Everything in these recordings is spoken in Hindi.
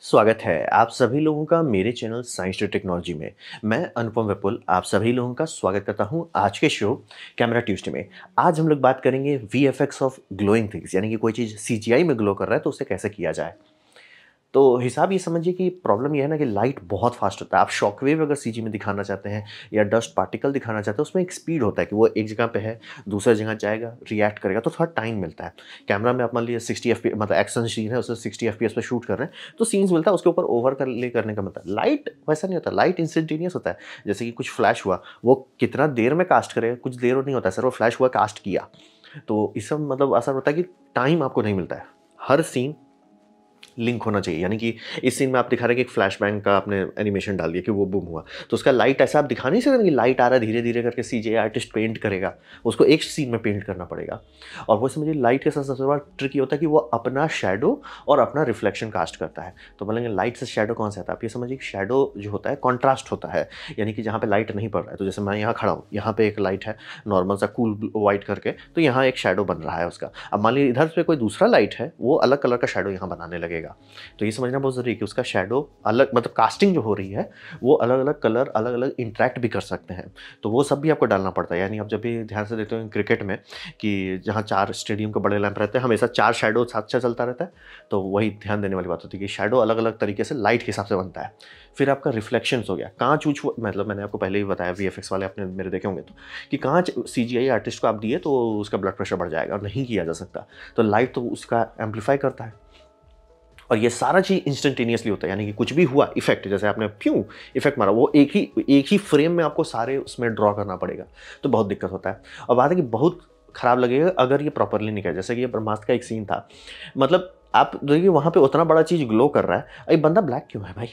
स्वागत है आप सभी लोगों का मेरे चैनल साइंस टू टेक्नोलॉजी में। मैं अनुपम विपुल आप सभी लोगों का स्वागत करता हूं आज के शो कैमरा ट्यूसडे में। आज हम लोग बात करेंगे वीएफएक्स ऑफ ग्लोइंग थिंग्स, यानी कि कोई चीज़ सीजीआई में ग्लो कर रहा है तो उसे कैसे किया जाए। तो हिसाब ये समझिए कि प्रॉब्लम ये है ना कि लाइट बहुत फास्ट होता है। आप शॉकवेव अगर सीजी में दिखाना चाहते हैं या डस्ट पार्टिकल दिखाना चाहते हैं, उसमें एक स्पीड होता है कि वो एक जगह पे है, दूसरी जगह जाएगा, रिएक्ट करेगा, तो थोड़ा टाइम मिलता है। कैमरा में आप मान लीजिए 60 एफपी मतलब एक्शन सीन है, उसे 60 एफपीएस पे शूट कर रहे हैं, तो सीन्स मिलता है, उसके ऊपर ओवर कर ले करने का मतलब। लाइट वैसा नहीं होता, लाइट इंस्टेंटेनियस होता है। जैसे कि कुछ फ्लैश हुआ, वो कितना देर में कास्ट करेगा, कुछ देर नहीं होता है सर, वो फ्लैश हुआ कास्ट किया। तो इससे मतलब असर होता है कि टाइम आपको नहीं मिलता है। हर सीन लिंक होना चाहिए, यानी कि इस सीन में आप दिखा रहे हैं कि एक फ्लैशबैंग का आपने एनिमेशन डाल दिया कि वो बूम हुआ, तो उसका लाइट ऐसा आप दिखा नहीं सकते कि लाइट आ रहा है धीरे धीरे करके सीजीआई आर्टिस्ट पेंट करेगा, उसको एक सीन में पेंट करना पड़ेगा। और वो समझिए लाइट के साथ सबसे बड़ा ट्रिक ये होता है कि वो अपना शेडो और अपना रिफ्लेक्शन कास्ट करता है। तो बोलेंगे लाइट से शेडो कौन सा आता है, आप ये समझिए शेडो जो होता है कॉन्ट्रास्ट होता है, यानी कि जहाँ पे लाइट नहीं पड़ रहा है, तो जैसे मैं यहाँ खड़ा हूँ, यहाँ पे एक लाइट है नॉर्मल सा कूल वाइट करके, तो यहाँ एक शेडो बन रहा है उसका। अब मान लीजिए इधर पे कोई दूसरा लाइट है, वो अलग कलर का शेडो यहाँ बनाने लगेगा। तो ये समझना बहुत ज़रूरी है कि उसका शैडो अलग, मतलब कास्टिंग जो हो रही है वो अलग अलग कलर अलग अलग इंटरेक्ट भी कर सकते हैं। तो वो सब भी आपको डालना पड़ता है। यानी आप जब भी ध्यान से देखते हो क्रिकेट में कि जहाँ 4 स्टेडियम के बड़े लैंप रहते हैं, हमेशा 4 शैडो साथ साथ चलता रहता है, तो वही ध्यान देने वाली बात होती है कि शैडो अलग अलग तरीके से लाइट के हिसाब से बनता है। फिर आपका रिफ्लेक्शंस हो गया, कांच ऊँच, मतलब मैंने आपको पहले ही बताया, वीएफएक्स वाले आपने मेरे देखे होंगे तो, कि कांच सीजीआई आर्टिस्ट को आप दिए तो उसका ब्लड प्रेशर बढ़ जाएगा और नहीं किया जा सकता। तो लाइट तो उसका एम्पलीफाई करता है, और ये सारा चीज़ इंस्टेंटेनियसली होता है। यानी कि कुछ भी हुआ इफेक्ट, जैसे आपने प्यूं इफेक्ट मारा, वो एक ही फ्रेम में आपको सारे उसमें ड्रॉ करना पड़ेगा, तो बहुत दिक्कत होता है। और बात है कि बहुत खराब लगेगा अगर ये प्रॉपरली नहीं किया। जैसे कि ये ब्रह्मास्त्र का एक सीन था, मतलब आप देखिए वहाँ पे उतना बड़ा चीज़ ग्लो कर रहा है, अरे बंदा ब्लैक क्यों है भाई,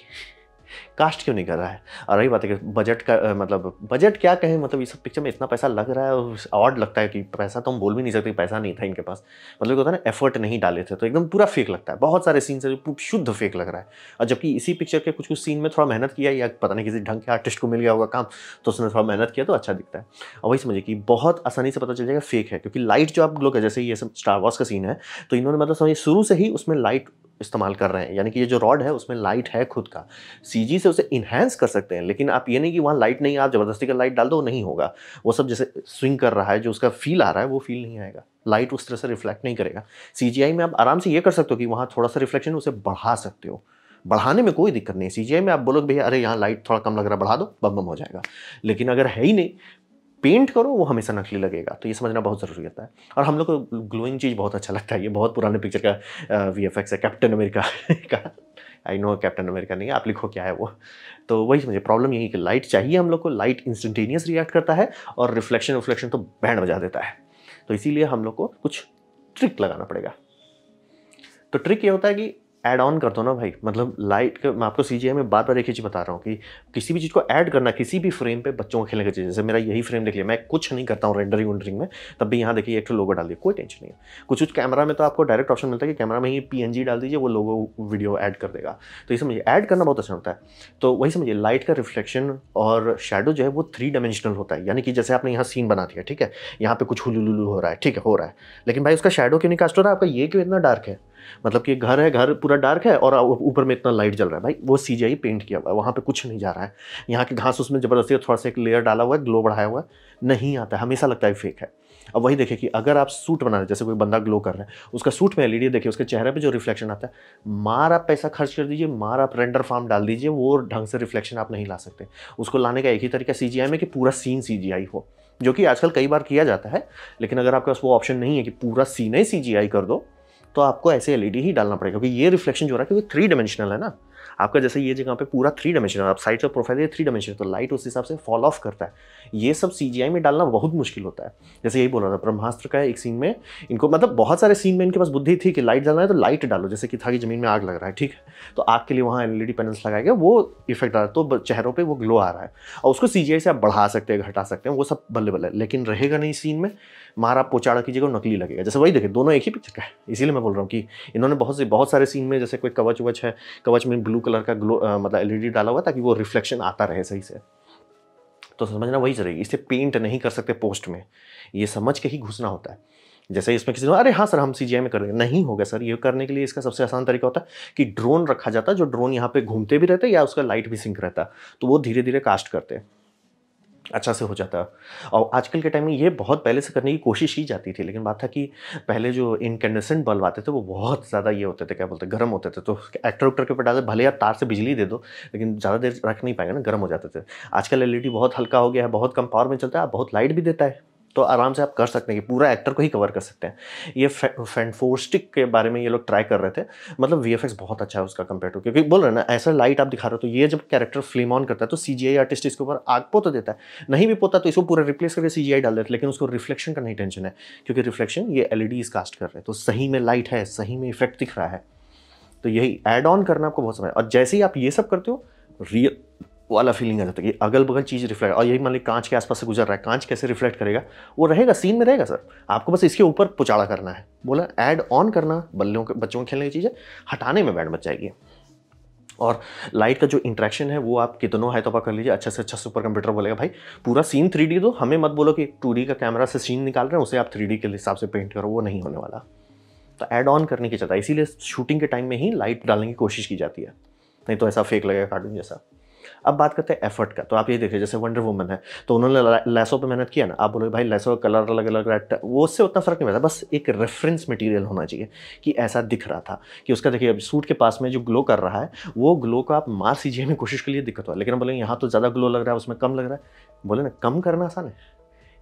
कास्ट क्यों नहीं कर रहा है। और रही बात है कि बजट का मतलब बजट क्या कहें, मतलब ये सब पिक्चर में इतना पैसा लग रहा है, ऑड लगता है कि पैसा तो हम बोल भी नहीं सकते, पैसा नहीं था इनके पास, मतलब होता है ना एफर्ट नहीं डाले थे, तो एकदम पूरा फेक लगता है। बहुत सारे सीन से शुद्ध फेक लग रहा है। और जबकि इसी पिक्चर के कुछ कुछ सीन में थोड़ा मेहनत किया, या पता नहीं किसी ढंग के आर्टिस्ट को मिल गया होगा काम, तो उसने थोड़ा मेहनत किया तो अच्छा दिखता है। और वही समझिए कि बहुत आसानी से पता चल जाएगा फेक है, क्योंकि लाइट जो आप लोग, जैसे ये सब स्टार वॉर्स का सीन है, तो इन्होंने मतलब समझिए शुरू से ही उसमें लाइट इस्तेमाल कर रहे हैं। यानी कि ये जो रॉड है उसमें लाइट है खुद का, सीजी से उसे इन्हांस कर सकते हैं, लेकिन आप ये नहीं कि वहाँ लाइट नहीं, आप ज़बरदस्ती का लाइट डाल दो, नहीं होगा। वो सब जैसे स्विंग कर रहा है, जो उसका फील आ रहा है वो फील नहीं आएगा, लाइट उस तरह से रिफ्लेक्ट नहीं करेगा। सीजीआई में आप आराम से ये कर सकते हो कि वहाँ थोड़ा सा रिफ्लेक्शन उसे बढ़ा सकते हो, बढ़ाने में कोई दिक्कत नहीं है। सीजीआई में आप बोलोगे भैया अरे यहाँ लाइट थोड़ा कम लग रहा है, बढ़ा दो, बम बम हो जाएगा। लेकिन अगर है ही नहीं, पेंट करो, वो हमेशा नकली लगेगा। तो ये समझना बहुत ज़रूरी होता है। और हम लोग को ग्लोइंग चीज़ बहुत अच्छा लगता है। ये बहुत पुराने पिक्चर का वीएफएक्स है, कैप्टन अमेरिका का। आई नो कैप्टन अमेरिका नहीं है, आप लिखो क्या है वो। तो वही समझिए, प्रॉब्लम यही कि लाइट चाहिए हम लोग को, लाइट इंस्टेंटेनियस रिएक्ट करता है, और रिफ्लेक्शन तो बैंड बजा देता है। तो इसीलिए हम लोग को कुछ ट्रिक लगाना पड़ेगा। तो ट्रिक ये होता है कि ऐड ऑन कर दो ना भाई, मतलब लाइट का मैं आपको सीजीआई में बार बार एक ही चीज़ बता रहा हूँ कि किसी भी चीज़ को ऐड करना, किसी भी फ्रेम पे बच्चों को खेलने की चीज़। जैसे मेरा यही फ्रेम देख लिया, मैं कुछ नहीं करता हूँ रेंडरिंग वेंडरिंग में, तब भी यहाँ देखिए एक लोगो डाल दिया, कोई टेंशन नहीं है। कुछ कुछ कैमरा में तो आपको डायरेक्ट ऑप्शन मिलता है कि कैमरा में ही पीएनजी डाल दीजिए, वो लोगो वीडियो ऐड कर देगा। तो ये समझिए ऐड करना बहुत अच्छा होता है। तो वही समझिए लाइट का रिफ्लेक्शन और शेडो जो है वो 3 डायमेंशनल होता है। यानी कि जैसे आपने यहाँ सीन बना दिया, ठीक है, यहाँ पे कुछ हुलुलुलु हो रहा है, ठीक है, हो रहा है, लेकिन भाई उसका शेडो क्यों नहीं कास्ट हो रहा है, आपका ये क्यों इतना डार्क है। मतलब कि घर है, घर पूरा डार्क है, और ऊपर में इतना लाइट जल रहा है, भाई वो सीजीआई पेंट किया हुआ है, वहाँ पे कुछ नहीं जा रहा है। यहाँ की घास उसमें जबरदस्ती थोड़ा सा एक लेयर डाला हुआ है, ग्लो बढ़ाया हुआ है, नहीं आता है, हमेशा लगता है फेक है। अब वही देखिए कि अगर आप सूट बना रहे हैं, जैसे कोई बंदा ग्लो कर रहा है, उसका सूट में एलईडी देखिए, उसके चेहरे पे जो रिफ्लेक्शन आता है, मार आप पैसा खर्च कर दीजिए, मार आप रेंडर फार्म डाल दीजिए, वो ढंग से रिफ्लेक्शन आप नहीं ला सकते। उसको लाने का एक ही तरीका सीजीआई में कि पूरा सीन सीजीआई हो, जो कि आजकल कई बार किया जाता है। लेकिन अगर आपके पास वो ऑप्शन नहीं है कि पूरा सीन ही सीजीआई कर दो, तो आपको ऐसे एलईडी ही डालना पड़ेगा, क्योंकि ये रिफ्लेक्शन जो हो रहा है, क्योंकि 3 डायमेंशनल है ना आपका, जैसे ये जगह पे पूरा 3 डायमेंशनल, आप साइड से प्रोफाइल ये 3 डायमेंशनल, तो लाइट उस हिसाब से फॉल ऑफ करता है। ये सब सीजीआई में डालना बहुत मुश्किल होता है। जैसे यही बोल रहा था, ब्रह्मास्त्र का एक सीन में इनको, मतलब बहुत सारे सीन में इनके पास बुद्धि थी कि लाइट डालना है तो लाइट डालो, जैसे कि था कि जमीन में आग लग रहा है, ठीक है, तो आग के लिए वहाँ एलईडी पैनल्स लगाए गए, वो इफेक्ट आ रहा है, तो चेहरों पर वो ग्लो आ रहा है, और उसको सीजीआई से आप बढ़ा सकते हैं, घटा सकते हैं, वो सब बल्ले बल्ले, लेकिन रहेगा नहीं सीन में, मारा पोचाड़ा कीजिएगा, नकली लगेगा। जैसे वही देखिए, दोनों एक ही पिक्चर का है, इसीलिए मैं बोल रहा हूँ कि इन्होंने बहुत सारे सीन में, जैसे कोई कवच वच है, कवच में ब्लू कलर का ग्लो मतलब एलईडी डाला हुआ ताकि वो रिफ्लेक्शन आता रहे सही से। तो समझना वही चाहिए, इसे पेंट नहीं कर सकते पोस्ट में, ये समझ के ही घुसना होता है। जैसे इसमें किसी ने अरे हाँ सर हम सीजीआई में कर देंगे, नहीं होगा सर। ये करने के लिए इसका सबसे आसान तरीका होता है कि ड्रोन रखा जाता है, जो ड्रोन यहाँ पे घूमते भी रहते हैं या उसका लाइट भी सिंक रहता है, तो वो धीरे धीरे कास्ट करते हैं, अच्छा से हो जाता है। और आजकल के टाइम में ये बहुत पहले से करने की कोशिश की जाती थी, लेकिन बात था कि पहले जो इनकैंडेसेंट बल्ब आते थे वो बहुत ज़्यादा ये होते थे, क्या बोलते हैं, गर्म होते थे, तो एक्टर उक्टर के ऊपर डालते, भले आप तार से बिजली दे दो लेकिन ज़्यादा देर रख नहीं पाएंगे ना, गर्म हो जाते थे। आजकल एलईडी बहुत हल्का हो गया है, बहुत कम पावर में चलता है, बहुत लाइट भी देता है, तो आराम से आप कर सकते हैं कि पूरा एक्टर को ही कवर कर सकते हैं। ये फैंटोस्टिक के बारे में ये लोग ट्राई कर रहे थे, मतलब वीएफएक्स बहुत अच्छा है उसका कंपेयर टू, क्योंकि बोल रहे हैं ना ऐसा लाइट आप दिखा रहे हो, तो ये जब कैरेक्टर फ्लेम ऑन करता है तो सीजीआई आर्टिस्ट इसके ऊपर आग पोत देता है, नहीं भी पोता तो इसको पूरा रिप्लेस करके सीजीआई डाल देते, लेकिन उसको रिफ्लेक्शन का नहीं टेंशन है, क्योंकि रिफ्लेक्शन ये एलईडीज कास्ट कर रहे हैं, तो सही में लाइट है, सही में इफेक्ट दिख रहा है। तो यही ऐड ऑन करना आपको बहुत समय, और जैसे ही आप ये सब करते हो रियल वाला फीलिंग आ जाता है कि अगल बगल चीज़ रिफ्लेक्ट, और यही मान ली कांच के आसपास से गुजर रहा है, कांच कैसे रिफ्लेक्ट करेगा, वो रहेगा सीन में रहेगा सर, आपको बस इसके ऊपर पुचाड़ा करना है। बोला ऐड ऑन करना बच्चों के खेलने की चीज़ है, हटाने में बैंड बच जाएगी। और लाइट का जो इंट्रैक्शन है वो आप कितनों है तो कर लीजिए, अच्छे से अच्छा सुपर कंप्यूटर बोलेगा भाई पूरा सीन 3D दो, हमें मत बोलो कि 2D का कैमरा से सीन निकाल रहे हैं उसे आप 3D के हिसाब से पेंट करो, वो नहीं होने वाला। तो ऐड ऑन करने की चाहता है, इसीलिए शूटिंग के टाइम में ही लाइट डालने की कोशिश की जाती है, नहीं तो ऐसा फेक लगेगा कार्टून जैसा। अब बात करते हैं एफर्ट का, तो आप ये देखिए जैसे वंडर वुमन है तो उन्होंने लैसो पे मेहनत किया ना, आप बोलोगे भाई लैसो का कलर अलग अलग रहता है, वो उससे उतना फर्क नहीं पड़ता, बस एक रेफरेंस मटेरियल होना चाहिए कि ऐसा दिख रहा था कि उसका देखिए अब सूट के पास में जो ग्लो कर रहा है वो ग्लो को आप मार सीजीआई में कोशिश के लिए दिक्कत हुआ, लेकिन हम बोलेंगे यहाँ तो ज़्यादा ग्लो लग रहा है उसमें कम लग रहा है, बोले ना कम करना आसान है,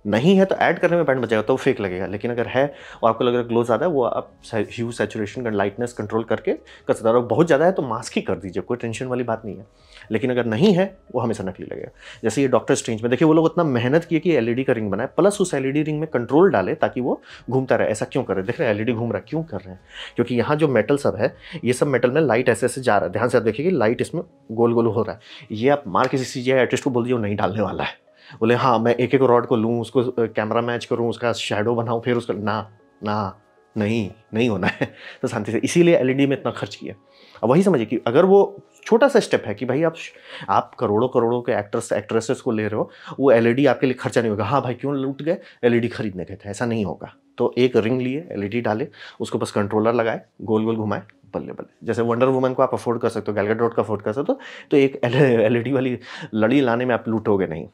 नहीं है तो ऐड करने में बैंड बच जाएगा तो फेक लगेगा, लेकिन अगर है और आपको लग रहा है ग्लो ज़्यादा है, वो आप ह्यू सैचुरेशन लाइटनेस कंट्रोल करके कर सकते हो, और बहुत ज़्यादा है तो मास्क ही कर दीजिए, कोई टेंशन वाली बात नहीं है, लेकिन अगर नहीं है वो हमेशा नकली लगेगा। जैसे ये डॉक्टर स्ट्रेंज में देखिए वो लोग उतना मेहनत किए कि एलईडी का रिंग बनाए, प्लस उस एलईडी रिंग में कंट्रोल डाले ताकि वो घूमता रहे। ऐसा क्यों कर रहे हैं, देख रहे हैं एलईडी घूम रहा है, क्यों कर रहे हैं, क्योंकि यहाँ जो मेटल सब है ये सब मेटल में लाइट ऐसे ऐसे जा रहा है, ध्यान से आप देखिए कि लाइट इसमें गोल गोल हो रहा है, ये आप मार किसी सीजीआई आर्टिस्ट को बोल दिए वो नहीं डालने वाला है, बोले हाँ मैं एक एक रॉड को लूँ, उसको कैमरा मैच करूँ, उसका शैडो बनाऊँ, फिर उसका ना नहीं होना है, तो शांति से, इसीलिए एलईडी में इतना खर्च किया। अब वही समझिए कि अगर वो छोटा सा स्टेप है कि भाई आप करोड़ों करोड़ों के एक्टर्स एक्ट्रेसेस को ले रहे हो, वो एलईडी आपके लिए खर्चा नहीं होगा, हाँ भाई क्यों लूट गए, एलईडी खरीदने गए थे, ऐसा नहीं होगा। तो एक रिंग लिए, एलईडी डाले, उसको बस कंट्रोलर लगाए, गोल गोल घुमाए, बल्ले बल्ले। जैसे वंडर वुमन को आप अफोर्ड कर सकते हो, गैल गैडोट का अफोर्ड कर सकते हो, तो एक एलईडी वाली लड़ी लाने में आप लूटोगे नहीं।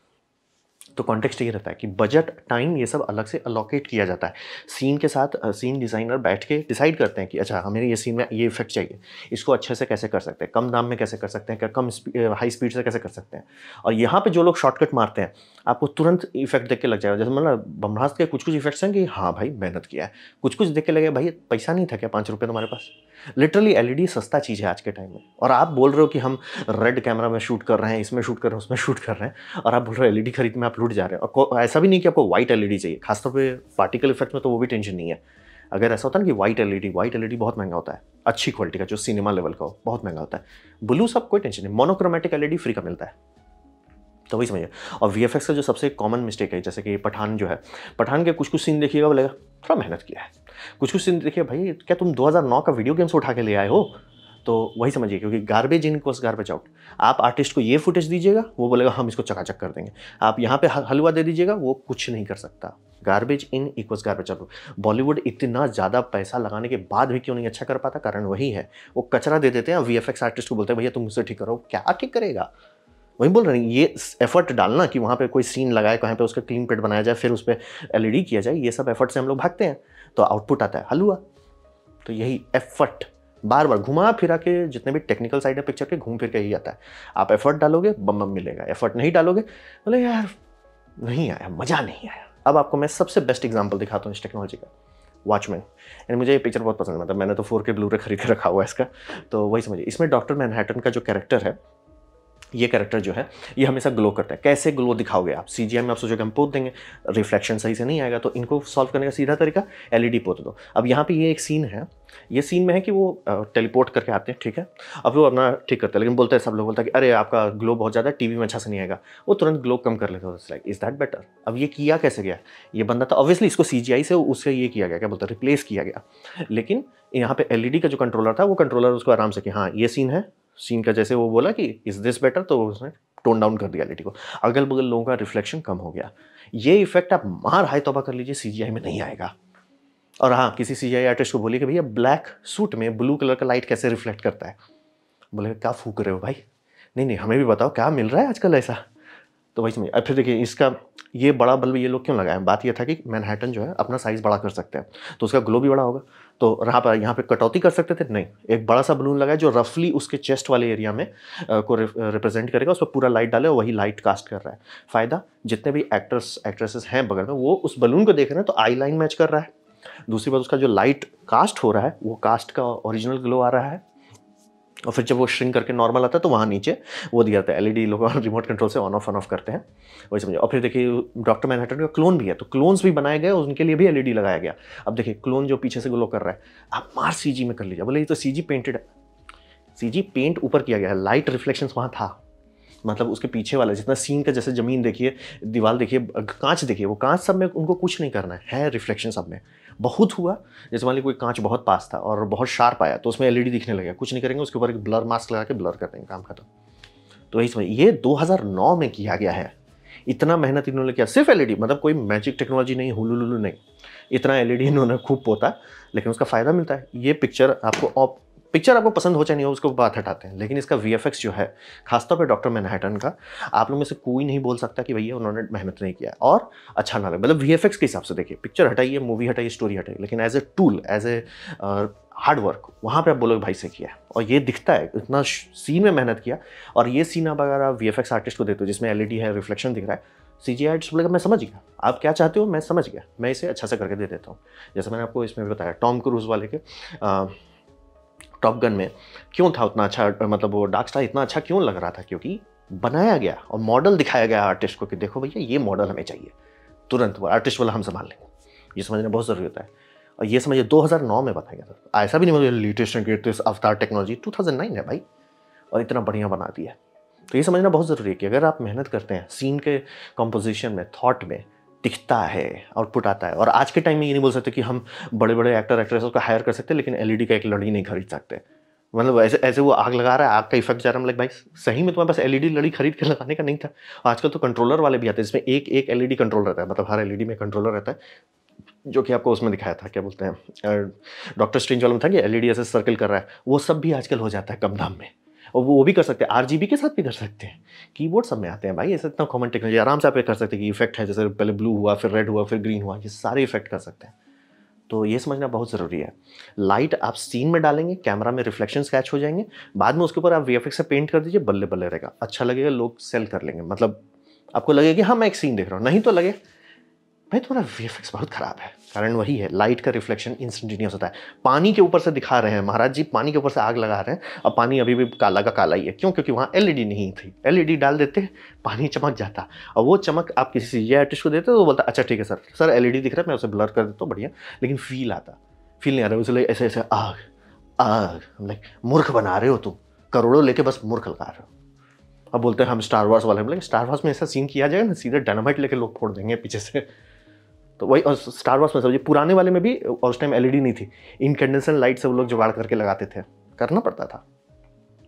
तो कॉन्टेक्स्ट ये रहता है कि बजट टाइम ये सब अलग से अलोकेट किया जाता है, सीन के साथ सीन डिज़ाइनर बैठ के डिसाइड करते हैं कि अच्छा हमें ये सीन में ये इफेक्ट चाहिए, इसको अच्छे से कैसे कर सकते हैं, कम दाम में कैसे कर सकते हैं, कम हाई स्पीड से कैसे कर सकते हैं। और यहाँ पे जो लोग शॉर्टकट मारते हैं आपको तुरंत इफेक्ट देख के लग जाएगा, जैसे मतलब ब्रह्मास्त्र के कुछ इफेक्ट्स हैं कि हाँ भाई मेहनत किया है, कुछ देख के लगे भाई पैसा नहीं था क्या, 5 रुपये तुम्हारे पास। लिटरली एलईडी सस्ता चीज़ है आज के टाइम में, और आप बोल रहे हो कि हम रेड कैमरा में शूट कर रहे हैं, इसमें शूट कर रहे हैं, उसमें शूट कर रहे हैं, और आप बोल रहे हो एलईडी खरीद में आप लूट जा रहे हैं। और ऐसा भी नहीं कि आपको व्हाइट एलईडी चाहिए, खासतौर पे पार्टिकल इफेक्ट में तो वो भी टेंशन नहीं है। अगर ऐसा होता है ना कि व्हाइट एलईडी बहुत महंगा होता है, अच्छी क्वालिटी का जो सिनेमा लेवल का हो, बहुत महंगा होता है। ब्लू सब कोई टेंशन नहीं, मोनोक्रोमेटिक एलईडी फ्री का मिलता है, तो वही समझिए। और वीएफएक्स का जो सबसे कॉमन मिस्टेक है, जैसे कि पठान जो है, पठान के कुछ सीन देखिएगा बोलेगा थोड़ा मेहनत किया है, कुछ सीन देखिए भाई क्या तुम 2009 का वीडियो गेम्स उठा के ले आए हो, तो वही समझिए, क्योंकि गार्बेज इन इक्वल्स गार्बेज आउट। आप आर्टिस्ट को ये फुटेज दीजिएगा, वो बोलेगा हम इसको चकाचक कर देंगे, आप यहाँ पे हलवा दे दीजिएगा, वो कुछ नहीं कर सकता। गार्बेज इन इक्वल्स गार्बेज आउट। बॉलीवुड इतना ज़्यादा पैसा लगाने के बाद भी क्यों नहीं अच्छा कर पाता, कारण वही है, वो कचरा दे देते हैं, वीएफएक्स आर्टिस्ट को बोलते हैं भैया तुम मुझसे ठीक करो, क्या ठीक करेगा। वही बोल रहे हैं, ये एफर्ट डालना कि वहाँ पे कोई सीन लगाए, कहीं पे उसका क्लीन पेट बनाया जाए, फिर उस पर एलईडी किया जाए, ये सब एफर्ट से हम लोग भागते हैं, तो आउटपुट आता है हलवा। तो यही एफर्ट बार बार घुमा फिरा के, जितने भी टेक्निकल साइड है पिक्चर के, घूम फिर के ही आता है। आप एफर्ट डालोगे बम बम मिलेगा, एफर्ट नहीं डालोगे बोले यार नहीं आया, मज़ा नहीं आया। अब आपको मैं सबसे बेस्ट एग्जांपल दिखाता हूँ इस टेक्नोलॉजी का, वॉचमैन। यानी मुझे ये पिक्चर बहुत पसंद है, मतलब मैंने तो 4K ब्लू रे खरीद के रखा हुआ है इसका। तो वही समझिए, इसमें डॉक्टर मैनहट्टन का जो कैरेक्टर है, ये कैरेक्टर जो है ये हमेशा ग्लो करता है। कैसे ग्लो दिखाओगे आप, सीजीआई में आप सोचोगे हम पोत देंगे, रिफ्लेक्शन सही से नहीं आएगा, तो इनको सॉल्व करने का सीधा तरीका एलईडी पोत दो। अब यहाँ पे ये एक सीन है, ये सीन में है कि वो टेलीपोर्ट करके आते हैं, ठीक है, अब वो अपना ठीक करते हैं, लेकिन बोलते हैं, सब लोग बोलते हैं कि अरे आपका ग्लो बहुत ज़्यादा टीवी में अच्छा से नहीं आएगा, वो तुरंत ग्लो कम कर लेते हैं, लाइक इज़ दैट बेटर। अब ये किया कैसे गया, ये बंदा था ऑब्वियसली, इसको सीजीआई से उससे ये किया गया, क्या बोलते हैं, रिप्लेस किया गया, लेकिन यहाँ पे एलईडी का जो कंट्रोलर था, वो कंट्रोलर उसको आराम से कि हाँ ये सीन है, सीन का जैसे वो बोला कि इज़ दिस बेटर, तो उसने टोन डाउन कर दिया एलईडी को, अगल बगल लोगों का रिफ्लेक्शन कम हो गया। ये इफेक्ट आप मार हाय तौबा कर लीजिए, सीजीआई में नहीं आएगा। और हाँ, किसी सीजीआई आर्टिस्ट को बोलिए कि भैया ब्लैक सूट में ब्लू कलर का लाइट कैसे रिफ्लेक्ट करता है। बोले क्या फूक रहे हो भाई, नहीं नहीं हमें भी बताओ क्या मिल रहा है आजकल ऐसा। तो वही समझिए। अब फिर देखिए इसका ये बड़ा बल्ब ये लोग क्यों लगाए, बात ये था कि मैनहट्टन जो है अपना साइज़ बड़ा कर सकते हैं, तो उसका ग्लो भी बड़ा होगा। तो यहाँ पे कटौती कर सकते थे, नहीं, एक बड़ा सा बलून लगाया जो रफली उसके चेस्ट वाले एरिया में को रिप्रेजेंट करेगा, उस पर पूरा लाइट डाले और वही लाइट कास्ट कर रहा है। फ़ायदा, जितने भी एक्टर्स एक्ट्रेसेस हैं बगल में वो उस बलून को देख रहे हैं तो आई लाइन मैच कर रहा है। दूसरी बात, उसका जो लाइट कास्ट हो रहा है वो कास्ट का ओरिजिनल ग्लो आ रहा है। और फिर जब वो श्रिंक करके नॉर्मल आता है तो वहाँ नीचे वो दिया जाता है एलईडी, लोग रिमोट कंट्रोल से ऑन ऑफ करते हैं, वही समझिए। और फिर देखिए डॉक्टर मैनहट्टन का क्लोन भी है, तो क्लोन्स भी बनाए गए, उनके लिए भी एलईडी लगाया गया। अब देखिए क्लोन जो पीछे से ग्लो कर रहा है, आप मार सीजी में कर लीजिए, बोले ये तो सीजी पेंटेड है, सीजी पेंट ऊपर किया गया है, लाइट रिफ्लेक्शंस वहाँ था, मतलब उसके पीछे वाला जितना सीन का, जैसे ज़मीन देखिए, दीवार देखिए, कांच देखिए, वो कांच सब में उनको कुछ नहीं करना है रिफ्लेक्शन सब में। बहुत हुआ, जैसे मान लीजिए कोई कांच बहुत पास था और बहुत शार्प आया तो उसमें एलईडी दिखने लगेगा, कुछ नहीं करेंगे, उसके ऊपर एक ब्लर मास्क लगा के ब्लर कर देंगे, काम खत्म। तो यही समझ, ये 2009 में किया गया है, इतना मेहनत इन्होंने किया, सिर्फ एलईडी, मतलब कोई मैजिक टेक्नोलॉजी नहीं, हुलुलुलु नहीं, इतना एलईडी इन्होंने खूब पोता, लेकिन उसका फ़ायदा मिलता है। ये पिक्चर आपको पसंद हो चाहे नहीं हो, उसको बात हटाते हैं, लेकिन इसका वीएफएक्स जो है, खासतौर पे डॉक्टर मैनहट्टन का, आप लोग में से कोई नहीं बोल सकता कि भैया उन्होंने मेहनत नहीं किया और अच्छा ना लगे। मतलब वीएफएक्स के हिसाब से देखिए, पिक्चर हटाइए, मूवी हटाइए, स्टोरी हटाइए, लेकिन as a tool, as a hard work, वहाँ पे आप बोलोगे भाई से किया है, और ये दिखता है, इतना सीन में मेहनत किया। और ये सीन आप अगर आप वीएफएक्स आर्टिस्ट को देते हो जिसमें एलईडी है, रिफ्लेक्शन दिख रहा है, सीजीआई आर्टिस्ट बोलेगा मैं समझ गया आप क्या चाहते हो, मैं समझ गया, मैं इसे अच्छा से करके दे देता हूँ। जैसे मैंने आपको इसमें भी बताया, टॉम क्रूज वाले के टॉप गन में क्यों था उतना अच्छा, मतलब वो डार्क स्टार इतना अच्छा क्यों लग रहा था, क्योंकि बनाया गया और मॉडल दिखाया गया आर्टिस्ट को कि देखो भैया ये मॉडल हमें चाहिए, तुरंत वो आर्टिस्ट वाला हम संभाल लेंगे। ये समझना बहुत ज़रूरी होता है, और ये समझिए 2009 में बताया गया था, ऐसा भी नहीं मुझे लेटेस्ट एंड ग्रेटेस्ट अवतार टेक्नोलॉजी 2009 है भाई, और इतना बढ़िया बना दिया। तो ये समझना बहुत ज़रूरी है कि अगर आप मेहनत करते हैं, सीन के कंपोजिशन में, थॉट में दिखता है, आउटपुट आता है। और आज के टाइम में ये नहीं बोल सकते कि हम बड़े बड़े एक्टर एक्ट्रेस को हायर कर सकते, लेकिन एलईडी का एक लड़ी नहीं खरीद सकते। मतलब ऐसे वो आग लगा रहा है, आग का इफेक्ट जा रहा है, मतलब भाई सही में तुम्हारे पास एलईडी लड़ी खरीद के लगाने का नहीं था। आजकल तो कंट्रोलर वाले भी आते हैं जिसमें एक एलईडी कंट्रोल रहता है, मतलब हर एलईडी में कंट्रोलर रहता है, जो कि आपको उसमें दिखाया था, क्या बोलते हैं, डॉक्टर स्ट्रेंज वाला में था कि एलईडी ऐसे सर्कल कर रहा है, वो सब भी आजकल हो जाता है कम दाम में। और वो भी कर सकते हैं, आरजीबी के साथ भी कर सकते हैं, कीबोर्ड सब में आते हैं भाई, ऐसा इतना कॉमन टेक्नोलॉजी, आराम से आप कर सकते हैं कि इफेक्ट है, जैसे पहले ब्लू हुआ, फिर रेड हुआ, फिर ग्रीन हुआ, ये सारे इफेक्ट कर सकते हैं। तो ये समझना बहुत ज़रूरी है। लाइट आप सीन में डालेंगे, कैमरा में रिफ्लेक्शन कैच हो जाएंगे, बाद में उसके ऊपर आप वीएफएक्स से पेंट कर दीजिए, बल्ले बल्ले रहेगा, अच्छा लगेगा, लोग सेल कर लेंगे, मतलब आपको लगेगा कि हाँ मैं एक सीन देख रहा हूँ, नहीं तो लगे भाई तुम्हारा वीएफएक्स बहुत खराब है। कारण वही है, लाइट का रिफ्लेक्शन इंस्टेंटेनियस होता है। पानी के ऊपर से दिखा रहे हैं महाराज जी, पानी के ऊपर से आग लगा रहे हैं, और पानी अभी भी काला का काला ही है, क्यों? क्योंकि वहाँ एलईडी नहीं थी, एलईडी डाल देते पानी चमक जाता, और वो चमक आप किसी सीजीआई आर्टिस्ट को देते तो वो बोलता अच्छा ठीक है सर एलईडी दिख रहा है, मैं उसे ब्लर कर देता हूँ, बढ़िया, लेकिन फील नहीं आ रहा है, उसलिए ऐसे ऐसे आग आग, लाइक मूर्ख बना रहे हो तुम, करोड़ों लेके बस मूर्ख लगा रहे हो। अब बोलते हैं हम स्टार वार्स वाले, लेकिन स्टार वार्स में ऐसा सीन किया जाएगा ना, सीधे डायनामाइट लेके लोग फोड़ देंगे पीछे से। तो वही, और स्टार वार्स में समझिए पुराने वाले में भी और उस टाइम एलईडी नहीं थी, इनकैंडेसेंट लाइट से वो लोग जुगाड़ करके लगाते थे, करना पड़ता था।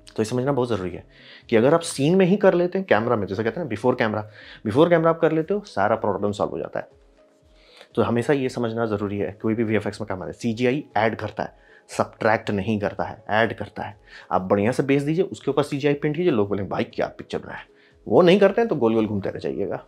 तो ये समझना बहुत ज़रूरी है कि अगर आप सीन में ही कर लेते हैं, कैमरा में, जैसे कहते हैं बिफोर कैमरा आप कर लेते हो, सारा प्रॉब्लम सॉल्व हो जाता है। तो हमेशा ये समझना ज़रूरी है, कोई भी वीएफएक्स में काम आता है, सीजीआई ऐड करता है, सब्ट्रैक्ट नहीं करता है, ऐड करता है। आप बढ़िया से बेस दीजिए, उसके ऊपर सीजीआई पेंट कीजिए, लोग बोलेंगे भाई क्या पिक्चर बनाया है। वो नहीं करते हैं तो गोल गोल घूमते रह जाइएगा।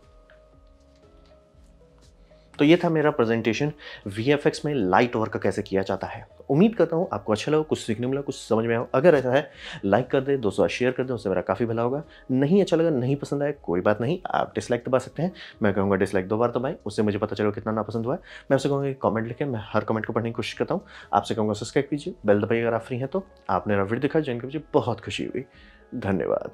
तो ये था मेरा प्रेजेंटेशन, वीएफएक्स में लाइट वर्क कैसे किया जाता है। उम्मीद करता हूँ आपको अच्छा लगा, कुछ सीखने मिला, कुछ समझ में आया। अगर ऐसा है लाइक कर दे, दोस्तों शेयर कर दे, उससे मेरा काफ़ी भला होगा। नहीं अच्छा लगा, नहीं पसंद आया, कोई बात नहीं, आप डिसलाइक दबा सकते हैं। मैं कहूँगा डिसलाइक 2 बार दबाएं, उससे मुझे पता चलेगा कितना नापसंद हुआ है। मैं आपसे कहूँगा कमेंट लिखें, मैं हर कमेंट को पढ़ने की कोशिश करता हूँ। आपसे कहूँगा सब्सक्राइब कीजिए, बेल दबाइए अगर आप फ्री हैं तो। आपने मेरा वीडियो दिखा, ज्वाइन कीजिए, बहुत खुशी हुई। धन्यवाद।